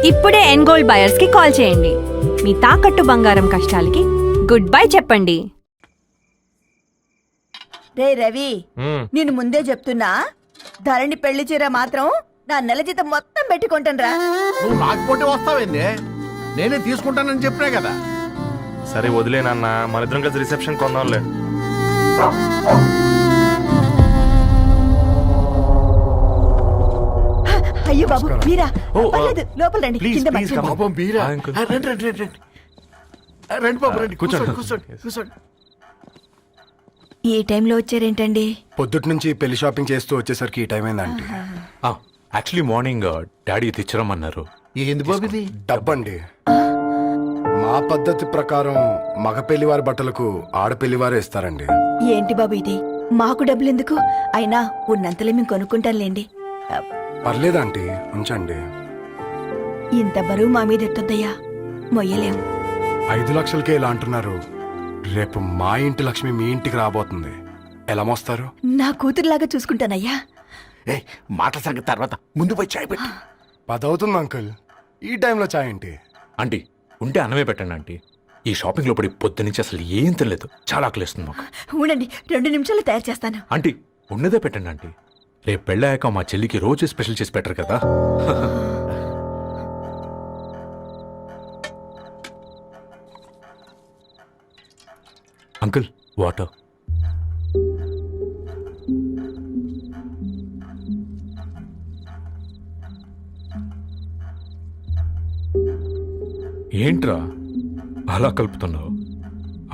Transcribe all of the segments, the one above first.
ఇప్పుడే ఎన్గోల్డ్ బయర్స్ కి కాల్ చేయండి. మీ తాకట్టు బంగారం కష్టాలకి గుడ్ బై చెప్పండి. రే రవి, నేను ముందే చెప్తున్నా, ధరణి పెళ్లి చీర మాత్రం నా నెల జీతం మొత్తం పెట్టుకుంటాను. నువ్వు రాకపోతే వస్తావేంది? నేనే తీసుకుంటానని చెప్పినా కదా. సరే వదిలేనన్నా, మన ఇద్దరం కలిసి రిసెప్షన్ కొందాంలే. అయ్యో బాబు మీరా, పర్లేదు లోపల రండి. కింద మంచం. పాపం మీరా, రండి రండి రండి రండి బాబు రండి, కూర్చోండి కూర్చోండి కూర్చోండి. ఈ టైంలో వచ్చారేంటండి? పొద్దుటి నుంచి పెళ్లి షాపింగ్ చేస్తూ వచ్చేసరికి ఈ టైం అయిందండి. యాక్చువల్లీ మార్నింగ్ డాడీ తెచ్చరమన్నారు. ఏంది బాబు ఇది? డబ్బండి. మా పద్ధతి ప్రకారం మగ పెళ్లివారి బట్టలకు ఆడపెళ్లివారే ఇస్తారండి. ఏంటి బాబు ఇది? మాకు డబ్బులు ఎందుకు? అయినా ఉన్నంతలే మేము కొనుక్కుంటాంలేండి. పర్లేదంటీ, ఉంచండి. ఇంత బరువు మా మీద ఎత్తొద్దయ్యా, మొయ్యలేం. 5 లక్షలకే ఇలా అంటున్నారు. రేపు మా ఇంటి లక్ష్మి మీ ఇంటికి రాబోతుంది. ఎలా మోస్తారు? నా కూతురులాగా చూసుకుంటానయ్యా. మాటల సంగతి తర్వాత, ముందు పోయి చాయ్ పెట్టి. 10 అవుతుంది అంకుల్, ఈ టైంలో చాయ్ ఏంటి? ఆంటీ ఉంటే అన్నమే పెట్టండి ఆంటీ. ఈ షాపింగ్ లో పడి పొద్దు నుంచి అసలు ఏం తినలేదు, చాలా ఆకలిస్తుంది మాకు. ఉండండి, 2 నిమిషాలు తయారు చేస్తాను. ఆంటీ ఉన్నదే పెట్టండి ఆంటీ. రేపు పెళ్ళాక మా చెల్లికి రోజు స్పెషల్ చేసి పెట్టరు కదా. Uncle water. ఏంట్రా అలా కలుపుతున్నావు?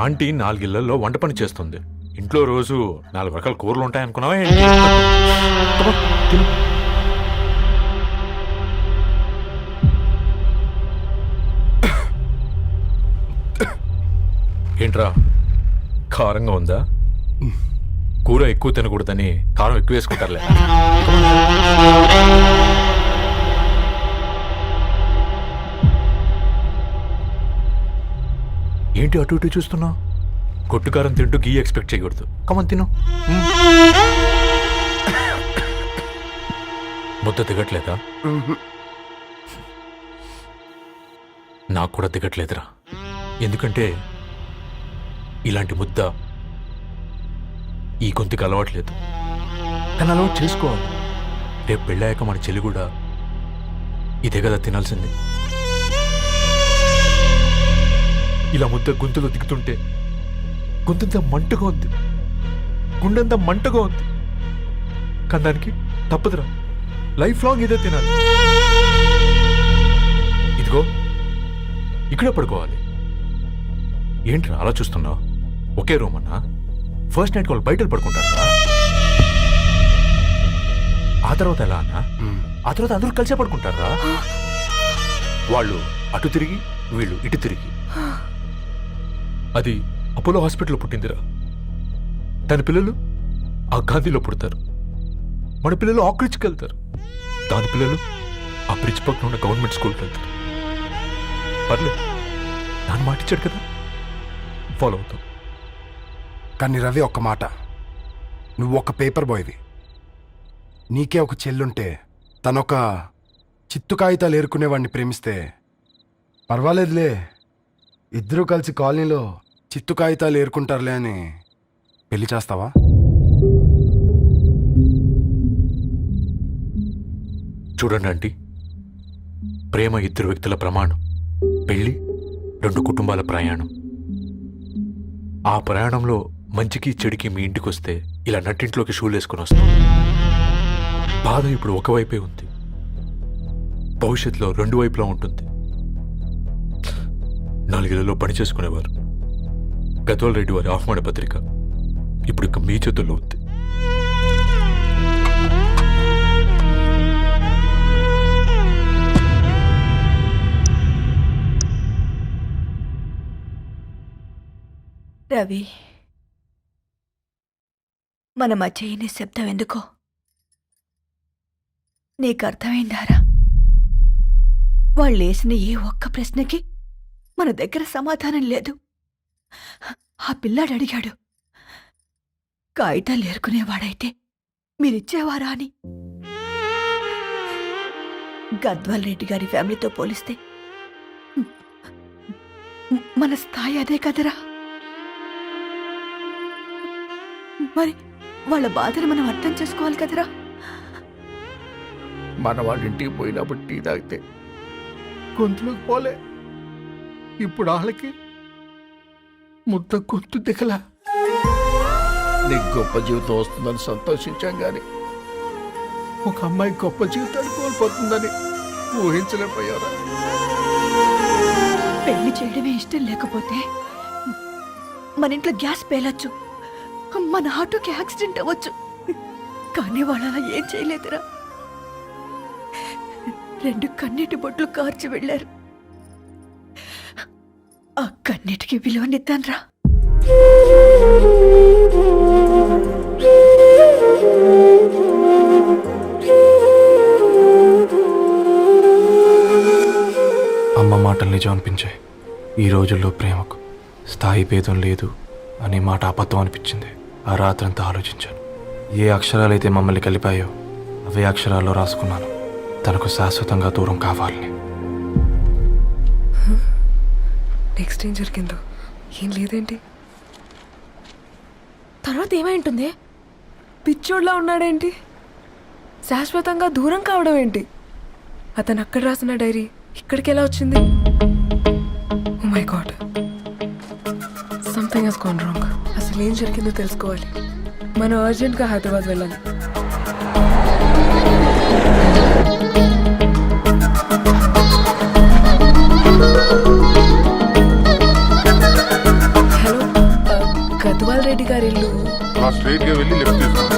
ఆంటీ 4 ఇళ్లలో వంట పని చేస్తుంది. ఇంట్లో రోజు 4 రకాల కూరలు ఉంటాయనుకున్నావా? ఏంట్రా కారంగా ఉందా? కూర ఎక్కువ తినకూడదని కారం ఎక్కువ వేసుకుంటారులే. ఏంటి అటు ఇటు చూస్తున్నావు? కొట్టుకారం తింటూ గీ ఎక్స్పెక్ట్ చేయకూడదు. కమన్ తిను. ముద్ద దిగట్లేదా? నాకు కూడా దిగట్లేదురా. ఎందుకంటే ఇలాంటి ముద్ద ఈ గొంతుకి అలవాట్లేదు. కానీ అలవాటు చేసుకోవాలి. రేపు పెళ్ళాక మన చెల్లి కూడా ఇదే కదా తినాల్సింది. ఇలా ముద్ద గొంతులో దిగుతుంటే గొంతంతా మంటగా ఉంది, గుండెంతా మంటగా ఉంది. కానీ దానికి తప్పదురా, లైఫ్ లాంగ్ ఇదే తినాలి. ఇదిగో ఇక్కడే పడుకోవాలి. ఏంట్రా అలా చూస్తున్నావు? ఒకే రూమ్ అన్నా? ఫస్ట్ నైట్ వాళ్ళు బయటలు పడుకుంటారా? ఆ తర్వాత ఎలా అన్నా? ఆ తర్వాత అందరూ కలిసే పడుకుంటారా? వాళ్ళు అటు తిరిగి, వీళ్ళు ఇటు తిరిగి. అది అపోలో హాస్పిటల్లో పుట్టిందిరా. దాని పిల్లలు ఆ గాంధీలో పుడతారు. మన పిల్లలు ఆక్రిచ్కి వెళ్తారు. దాని పిల్లలు ఆ బ్రిడ్జ్ పక్కన ఉన్న గవర్నమెంట్ స్కూల్కి వెళ్తారు. పర్లేదు, దాన్ని మాటిచ్చాడు కదా, ఫాలో అవుతాం. కానీ రవి, ఒక్క మాట, నువ్వు ఒక పేపర్ బాయ్వి. నీకే ఒక చెల్లుంటే తనొక చిత్తు కాగితాలు ఏరుకునేవాడిని ప్రేమిస్తే పర్వాలేదులే, ఇద్దరూ కలిసి కాలనీలో చిత్తు కాగితాలు ఏరుకుంటారులే అని పెళ్లి చేస్తావా? చూడండి ఆంటీ, ప్రేమ 2 వ్యక్తుల ప్రమాణం, పెళ్లి 2 కుటుంబాల ప్రయాణం. ఆ ప్రయాణంలో మంచికి చెడుకి మీ ఇంటికి వస్తే ఇలా నట్టింట్లోకి షూలేసుకుని వస్తాం. బాధ ఇప్పుడు ఒకవైపే ఉంది, భవిష్యత్తులో 2 వైపులా ఉంటుంది. 4 ఇళ్లలో పని చేసుకునేవారు. గద్వాల్ రెడ్డి వారి ఆహ్వాన పత్రిక ఇప్పుడు ఇక మీ చేతుల్లో ఉంది. రవి, మన మధ్య ఈ నిశ్శబ్దం ఎందుకో నీకు అర్థమైందారా? వాళ్ళు వేసిన ఏ ఒక్క ప్రశ్నకి మన దగ్గర సమాధానం లేదు. ఆ పిల్లాడు అడిగాడు, కాగితాలు ఏరుకునేవాడైతే మీరిచ్చేవారా అని. గద్వాల్ రెడ్డి గారి ఫ్యామిలీతో పోలిస్తే మన స్థాయి అదే కదరా. మరి వాళ్ళ బాధను మనం అర్థం చేసుకోవాలి కదరా. మన వాళ్ళ ఇంటికి పోయినప్పుడు టీ తాగితే గొంతులోకి పోలే, ఇప్పుడు వాళ్ళకి ముద్ద గొంతు దిగలా. నీకు గొప్ప జీవితం వస్తుందని సంతోషించాం కానీ ఒక అమ్మాయి గొప్ప జీవితాన్ని కోల్పోతుందని ఊహించలేకపోయారా? పెళ్లి చేయడమే ఇష్టం లేకపోతే మన ఇంట్లో గ్యాస్ పేలొచ్చు, మన ఆటోకి యాక్సిడెంట్ అవ్వచ్చు, కానీ వాళ్ళు అలా ఏం చేయలేదురా. 2 కన్నీటి బొట్లు కార్చి వెళ్ళారు. ఆ కన్నీటికి విలువనిద్దాన్రా. అమ్మ మాటలు నిజం అనిపించాయి. ఈ రోజుల్లో ప్రేమకు స్థాయి భేదం లేదు అనే మాట అబద్ధం అనిపించింది. ఆ రాత్రంతా ఆలోచించాను. ఏ అక్షరాలైతే మమ్మల్ని కలిపాయో అవే అక్షరాల్లో రాసుకున్నాను, తనకు శాశ్వతంగా దూరం కావాలని. నెక్స్ట్ ఏం జరిగిందో ఏం లేదేంటి? తర్వాత ఏమైంటుందే? పిచ్చోడ్లా ఉన్నాడేంటి? శాశ్వతంగా దూరం కావడం ఏంటి? అతను అక్కడ రాసిన డైరీ ఇక్కడికి ఎలా వచ్చింది? Oh my God, something has gone wrong. అసలు ఏం జరిగిందో తెలుసుకోవాలి. మనం అర్జెంట్గా హైదరాబాద్ వెళ్ళాలి. హలో, గద్వాల్ రెడ్డి గారి ఇల్లు. స్ట్రైట్గా వెళ్ళి లెఫ్ట్ తీసుకోండి.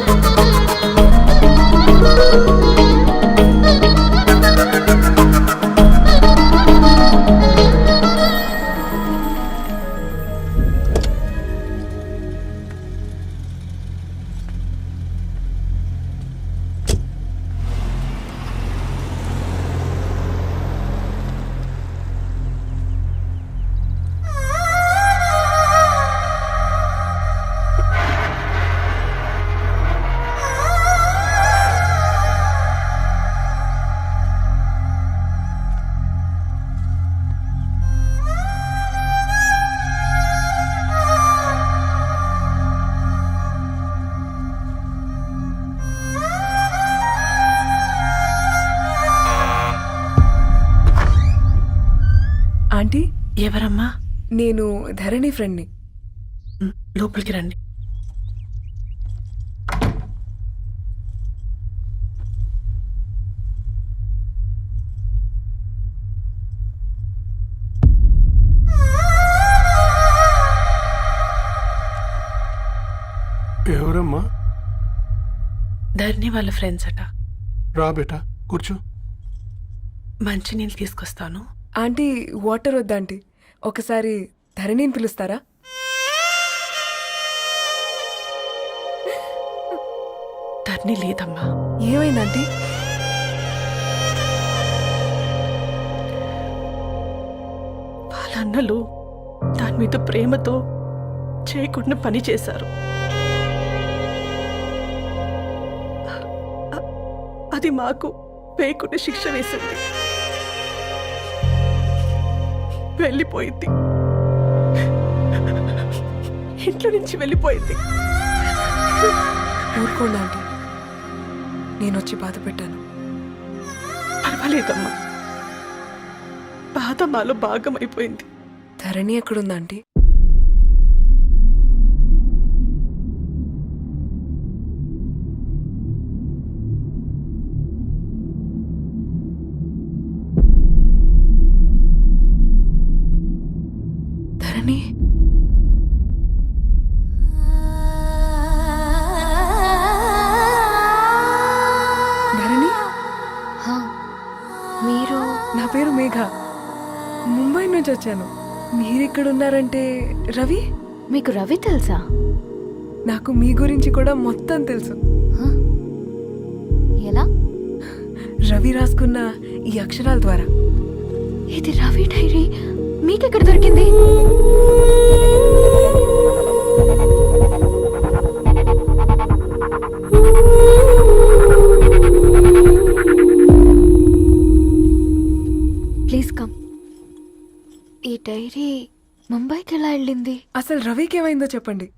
ఆంటీ, ఎవరమ్మా? నేను ధరణి ఫ్రెండ్ని. లోపలికి రండి. ఎవరమ్మా? ధరణి వాళ్ళ ఫ్రెండ్స్ అట. రా బేటా, కూర్చో. మంచినీళ్ళు తీసుకొస్తాను. ఆంటీ, వాటర్ వద్దాంటీ, ఒకసారి ధరణిని పిలుస్తారా? ధరణి లేదమ్మా. ఏమైందంటీ? వాళ్ళ అన్నలు దాని మీద ప్రేమతో చేయకుండా పని చేశారు. అది మాకు పేయకుండా శిక్ష వేసింది. వెళ్ళిపోయింది, ఇంట్లో నుంచి వెళ్ళిపోయింది. ఊరుకోండి ఆంటీ, నేను వచ్చి బాధ పెట్టాను. పర్వాలేదమ్మా, బాధ మాలో భాగమైపోయింది. ధరణి ఎక్కడుందా ఆంటీ? ధరణి, ధరణి, మీరు నా పేరు మేఘ, ముంబై నుంచి వచ్చాను. మీరిక్కడ ఉన్నారంటే రవి? మీకు రవి తెలుసా? నాకు మీ గురించి కూడా మొత్తం తెలుసు. ఎలా? రవి రాసుకున్న ఈ అక్షరాల ద్వారా. ఇది రవి డైరీ మీకెక్కడ దొరికింది? ఈ డైరీ ముంబైకి ఎలా వెళ్ళింది? అసలు రవికి ఏమైందో చెప్పండి.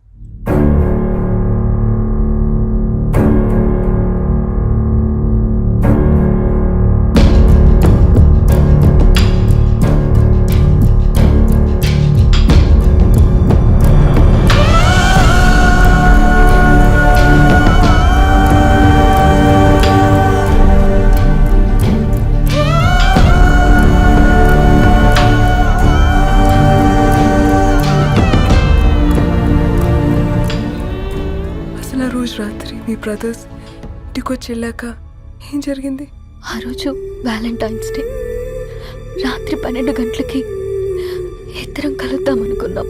అసలు ఆ రోజు రాత్రి మీ బ్రదర్స్ ఇంటికొచ్చి వెళ్ళాక ఏం జరిగింది? ఆ రోజు వ్యాలంటైన్స్ డే రాత్రి 12 గంటలకి ఇద్దరం కలుద్దామనుకున్నాం,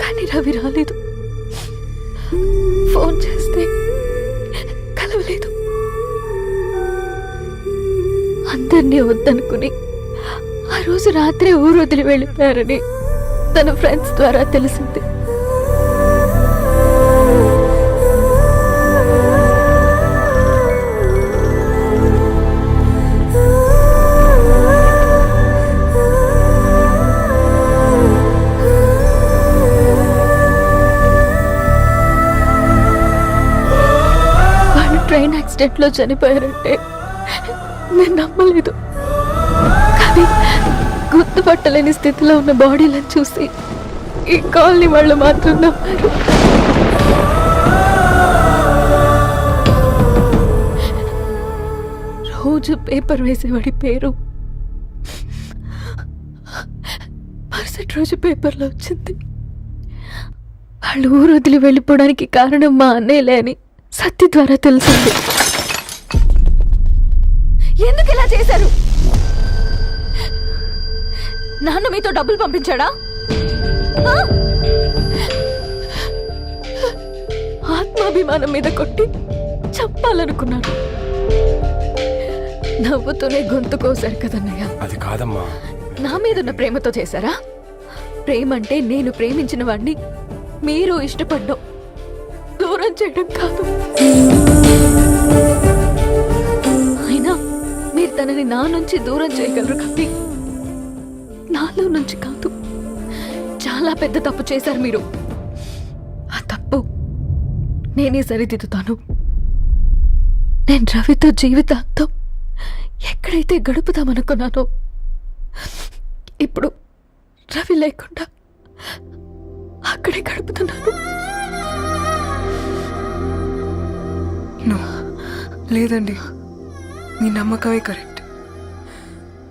కానీ రవి రాలేదు. ఫోన్ చేస్తే కలవలేదు. అందరినీ వద్దనుకుని ఆ రోజు రాత్రి ఊరు వదిలి వెళ్ళిపోయారని తన ఫ్రెండ్స్ ద్వారా తెలిసింది. ట్రైన్ యాక్సిడెంట్లో చనిపోయారంటే నేను నమ్మలేదు, కానీ గుర్తుపట్టలేని స్థితిలో ఉన్న బాడీలను చూసి ఈ కాలనీ వాళ్ళు మాత్రం నమ్మారు. రోజు పేపర్ వేసేవాడి పేరు మరుసటి రోజు పేపర్లో వచ్చింది. వాళ్ళు ఊరు వదిలి వెళ్ళిపోవడానికి కారణం మా అన్నయ్యలే అని సత్య ద్వారా తెలిసింది. ఎందుకు ఇలా చేశారు? నాన్న మీతో డబ్బులు పంపించాడా? ఆత్మాభిమానం మీద కొట్టి చంపాలనుకున్నాడు. నవ్వుతూనే గొంతు కోసారు కదన్నయ్య. అది కాదమ్మా. నా మీదున్న ప్రేమతో చేశారా? ప్రేమంటే నేను ప్రేమించిన వాడిని మీరు ఇష్టపడ్డం, దూరం చేయడం కాదు. అయినా మీరు తనని నా నుంచి దూరం చేయగలరు కానీ నాలో నుంచి కాదు. చాలా పెద్ద తప్పు చేశారు మీరు. ఆ తప్పు నేనే సరిదిద్దుతాను. నేను రవితో జీవితాంతం ఎక్కడైతే గడుపుదామనుకున్నానో ఇప్పుడు రవి లేకుండా అక్కడే గడుపుతున్నాను. లేదండి, మీ నమ్మకమే కరెక్ట్.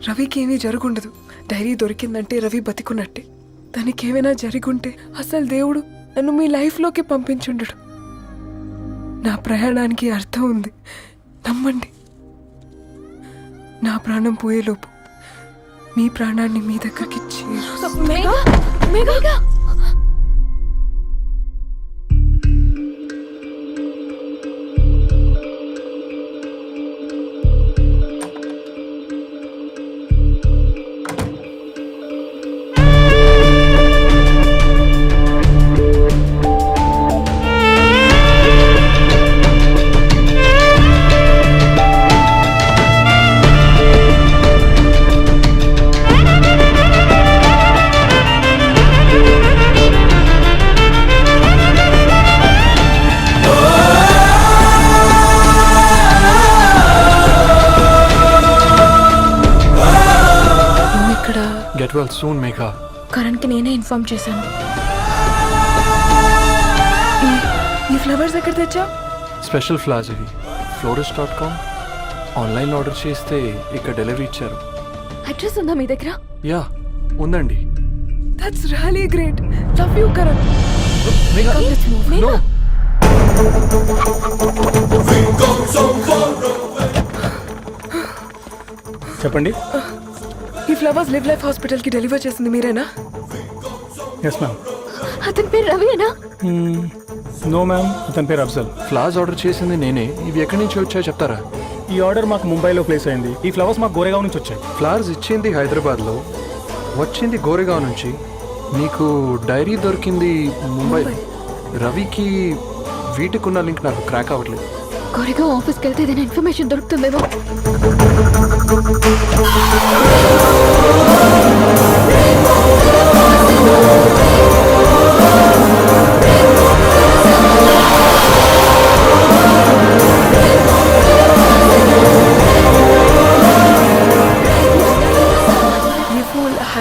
రవికి ఏమీ జరుగుండదు. డైరీ దొరికిందంటే రవి బతికున్నట్టే. తనకి ఏమైనా జరుగుంటే అసలు దేవుడు నన్ను మీ లైఫ్లోకి పంపించుండడు. నా ప్రయాణానికి అర్థం ఉంది, నమ్మండి. నా ప్రాణం పోయేలోపు మీ ప్రాణాన్ని మీ దగ్గరికి Get well soon, Megha. కరణ్కి నేనే ఇన్ఫార్మ్ చేశాను. ఈ ఫ్లవర్స్ ఎక్కడ తెచ్చా? స్పెషల్ ఫ్లవర్స్ ఇవి. florist.com ఆన్లైన్ ఆర్డర్ చేస్తే ఇక్కడ డెలివరీ ఇచ్చారు. అడ్రస్ ఉందా మీ దగ్గర? యా ఉందండి. That's really great. Love you Karan. Megha, no. చెప్పండి. ఈ ఫ్లవర్స్ లివ్ లైఫ్ హాస్పిటల్ కి డెలివర్ చేసింది మీరేనా? Yes ma'am. అతని పేరు రవియేనా? నో మ్యామ్, అతని పేరు అఫ్జల్. ఫ్లవర్స్ ఆర్డర్ చేసింది నేనే. ఇవి ఎక్కడి నుంచి వచ్చాయో చెప్తారా? ఈ ఆర్డర్ మాకు ముంబైలో ప్లేస్ అయింది. ఈ ఫ్లవర్స్ మాకు గోరేగావ్ నుంచి వచ్చాయి. ఫ్లవర్స్ ఇచ్చింది హైదరాబాద్లో, వచ్చింది గోరేగావ్ నుంచి. మీకు డైరీ దొరికింది ముంబై. రవికి వీటికున్న లింక్ నాకు క్రాక్ అవ్వట్లేదు. గోరేగావ్ ఆఫీస్కి వెళ్తే ఏదైనా ఇన్ఫర్మేషన్ దొరుకుతుందేమో.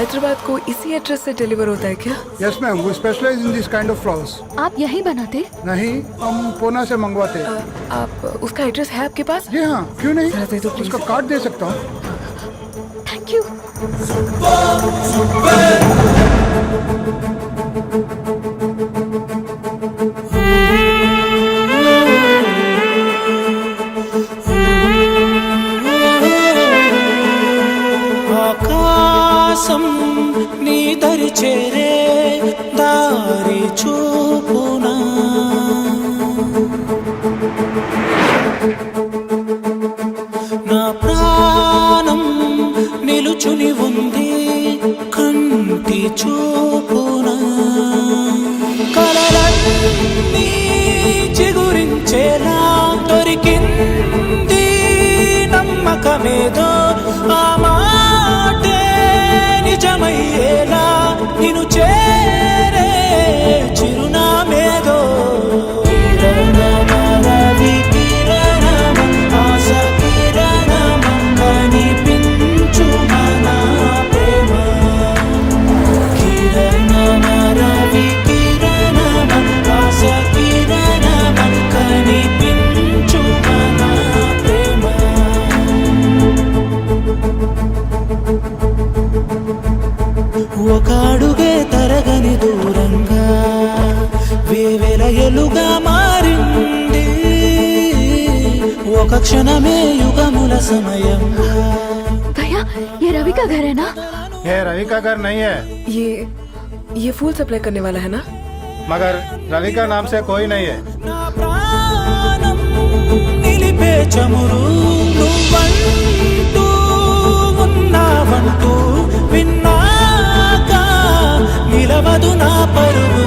हैदराबाद को इसी एड्रेस से डिलीवर होता है क्या? यस मैम, वो specialise in this kind of flowers. आप यही बनाते? नहीं, हम पूना से मंगवाते हैं। आप उसका एड्रेस है आपके पास? जी हाँ, क्यों नहीं, जरा दे दो, please। उसका कार्ड दे सकता हूँ। Thank you. ఆకాశం నీ దరి చేరే దారి చూపునా నా ప్రాణం నిలుచుని ఉంది కంటి చూపునా కలలన్నీ చిగురించేలా దొరికింది నమ్మకమేదో ఆ మాటే నిజమయ్యేలా నిన్ను చేరే చిరునామేదో కిరణమరవి కిరణమ ఆశ కిరణమ కనిపించు మన ప్రేమ కిరణమరవి కిరణమ ఆశ కిరణమ కనిపించు మన ప్రేమ ఒక అడుగే తరగని దూరంగా వేవేల ఎలుగా మారింది ఒక క్షణమే యుగముల సమయంగా भैया, ये रवि का घर है ना? ये रवि का घर नहीं है, ये फूल सप्लाई करने वाला है ना? मगर रवि का नाम से कोई नहीं है। నా ప్రాణం నిలిపే చమురు నువ్వంటూ ఉన్నావంటూ విన్నాక నిలవదు నా పరువు